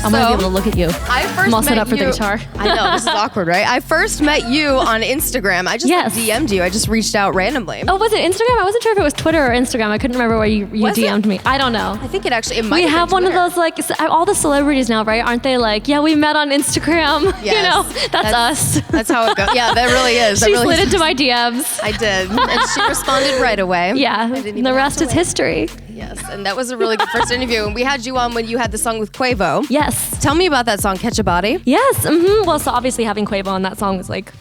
I'm going to be able to look at you. I first I'm all set met up for the you- guitar. I know, this is awkward, right? I first met you on Instagram. I just Yes. DM'd you. I just reached out randomly. Oh, was it Instagram? I wasn't sure if it was Twitter or Instagram. I couldn't remember where you Was it? DM'd me. I don't know. I think it might We have have been one of Twitter. those, like, all the celebrities now, right? Aren't they like, yeah, we met on Instagram? Yes. You know, that's us. That's how it goes. Yeah, that really is. That She really slid into my DMs. I did. And she responded right away. Yeah, I didn't even the have rest to is wait. history. Yes, and that was a really good first interview. And we had you on when you had the song with Quavo. Yes. Tell me about that song, Catch a Body. Yes. Well, so obviously having Quavo on that song was like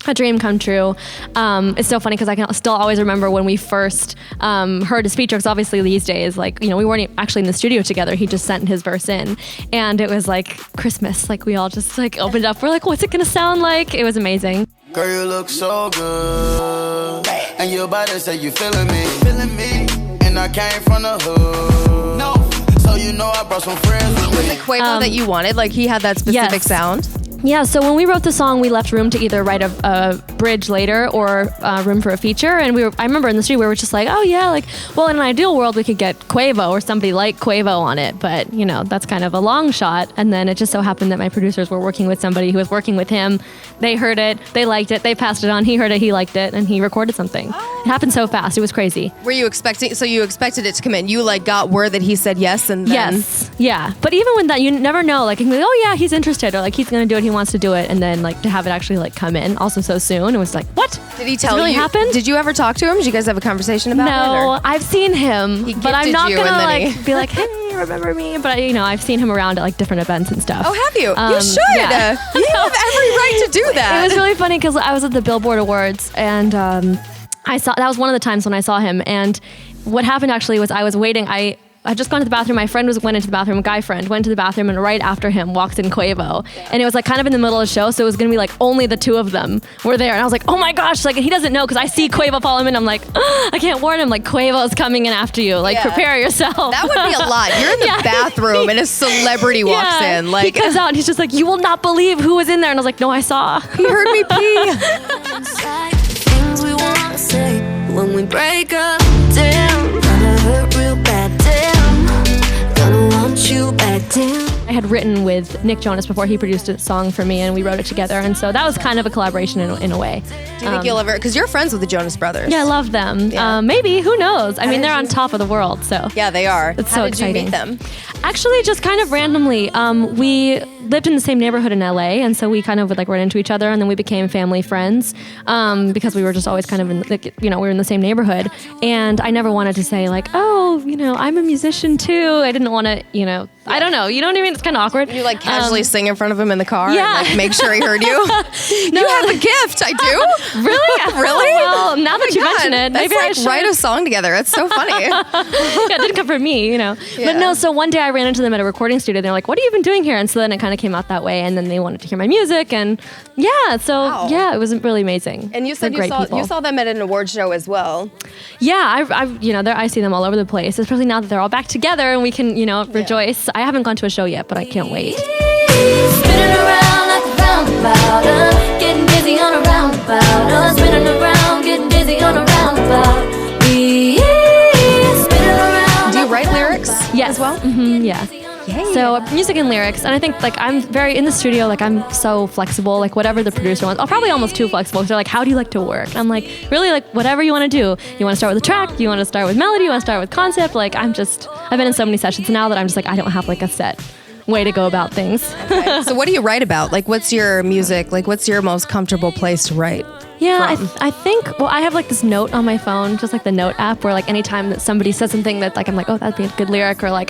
a dream come true. It's so funny because I can still always remember when we first heard his feature, because obviously these days, like, you know, we weren't actually in the studio together. He just sent his verse in, and it was like Christmas. Like, we all just like opened up. We're like, what's it gonna sound like? It was amazing. Girl, you look so good, and your body say you feeling me, and I came from the hood. No, so you know I brought some friends with Was me. it Quavo that you wanted? Like, he had that specific Yes. sound? Yeah, so when we wrote the song, we left room to either write a bridge later or room for a feature. And I remember in the studio, we were just like, oh yeah, like, well, in an ideal world, we could get Quavo or somebody like Quavo on it. But, you know, that's kind of a long shot. And then it just so happened that my producers were working with somebody who was working with him. They heard it, they liked it, they passed it on, he heard it, he liked it, and he recorded something. It happened so fast, it was crazy. Were you expecting, so you expected it to come in? You like got word that he said yes and then... Yes, yeah. But even when that, you never know, like, you can be like, oh yeah, he's interested, or like, he's gonna do it, he wants to do it. And then like to have it actually like come in also so soon, it was like, what? Did he tell This really you? happened? Did you ever talk to him? Did you guys have a conversation about it? No, or- I've seen him, He but I'm gifted not you gonna and then like he- be like, hey, remember me? But you know, I've seen him around at like different events and stuff. Oh, have you? Um, You should. yeah. You have every right to do that. It was really funny because I was at the Billboard Awards, and I saw, that was one of the times when I saw him. And what happened actually was I was waiting. I had just gone to the bathroom. My friend went into the bathroom, a guy friend went to the bathroom, and right after him walked in Quavo. And it was like kind of in the middle of the show, so it was gonna be like only the two of them were there. And I was like, oh my gosh, like, he doesn't know, because I see Quavo follow him in. I'm like, I can't warn him, like, Quavo's coming in after you. Like, Yeah. prepare yourself. That would be a lot. You're in the Yeah. bathroom and a celebrity walks Yeah. in. Like, he comes out and he's just like, you will not believe who was in there. And I was like, no, I saw. he heard me pee. Things we wanna say when we break up. Damn, gonna hurt real bad. Damn, gonna want you back. Damn. I had written with Nick Jonas before he produced a song for me, and we wrote it together. And so that was kind of a collaboration in a way. Do you think you'll ever, because you're friends with the Jonas Brothers. Yeah, I love them. Yeah. Maybe, who knows? I mean, did they're on you- top of the world, so. Yeah, they are. It's How so did exciting. you meet them? Actually, just kind of randomly. We lived in the same neighborhood in LA, and so we kind of would like run into each other, and then we became family friends because we were just always kind of in, like, you know, we were in the same neighborhood. And I never wanted to say like, oh, you know, I'm a musician too. I didn't want to, you know, I don't know. You know what I mean? It's kind of awkward. You like casually sing in front of him in the car yeah. and like make sure he heard you? You have a gift. I do. Really? Really? Well, now that you mention it, That's maybe I like should. write a song together. It's so funny. Yeah, it didn't come from me, you know. Yeah. But no, so one day I ran into them at a recording studio. They're like, what have you been doing here? And so then it kind of came out that way. And then they wanted to hear my music. And yeah, so Wow. yeah, it was really amazing. And you said They're you great saw, people. you saw them at an award show as well. Yeah, I've you know, I see them all over the place, especially now that they're all back together and we can, you know, rejoice. I haven't gone to a show yet, but I can't wait. Spinning around like a roundabout, getting dizzy on a roundabout, spinning around, getting dizzy on a roundabout. Spinning around. Do you write lyrics Yes. as well? Yeah. So music and lyrics, and I think like I'm very in the studio, like I'm so flexible, like whatever the producer wants. I'm probably almost too flexible. They're like, how do you like to work? And I'm like, really, like whatever you want to do. You want to start with a track? You want to start with melody? You want to start with concept? Like I've been in so many sessions now that I'm just like, I don't have like a set way to go about things. So what do you write about? Like what's your music? Like what's your most comfortable place to write? Yeah, from? I think, well, I have like this note on my phone, just like the note app, where like anytime that somebody says something that like, I'm like, oh, that'd be a good lyric, or like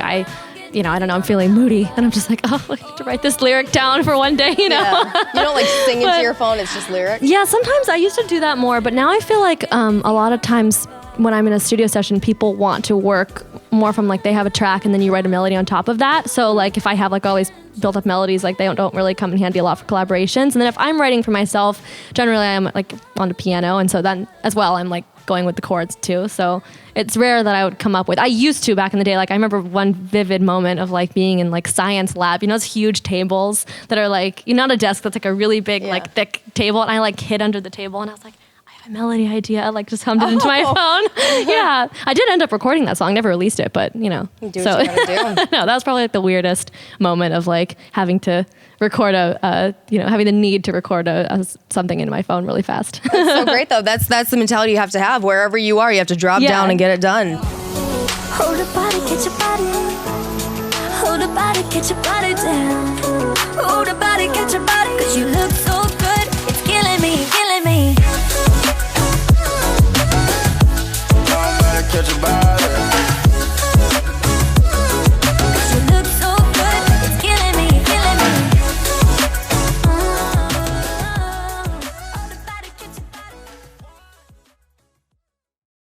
you know, I don't know, I'm feeling moody, and I'm just like, oh, I have to write this lyric down for one day, you know? Yeah. You don't like sing into But- your phone, it's just lyrics? Yeah, sometimes I used to do that more, but now I feel like a lot of times when I'm in a studio session, people want to work more from like they have a track and then you write a melody on top of that. So like if I have like all these built up melodies, like they don't really come in handy a lot for collaborations. And then if I'm writing for myself, generally I'm like on the piano, and so then as well I'm like going with the chords too. So it's rare that I would come up with. I used to back in the day. Like I remember one vivid moment of like being in like science lab. You know those huge tables that are like, you know, not a desk that's like a really big like thick table, and I like hid under the table and I was like, I have a melody idea. Like just hummed it into my phone. Yeah. I did end up recording that song. Never released it, but you know. Do what you gotta do. No, that was probably like the weirdest moment of like having to record having the need to record something into my phone really fast. That's so great though. That's the mentality you have to have. Wherever you are, you have to drop down and get it done. Hold your body, get your body. Hold your body, get your body down. Hold your body, get your body. 'Cause you look so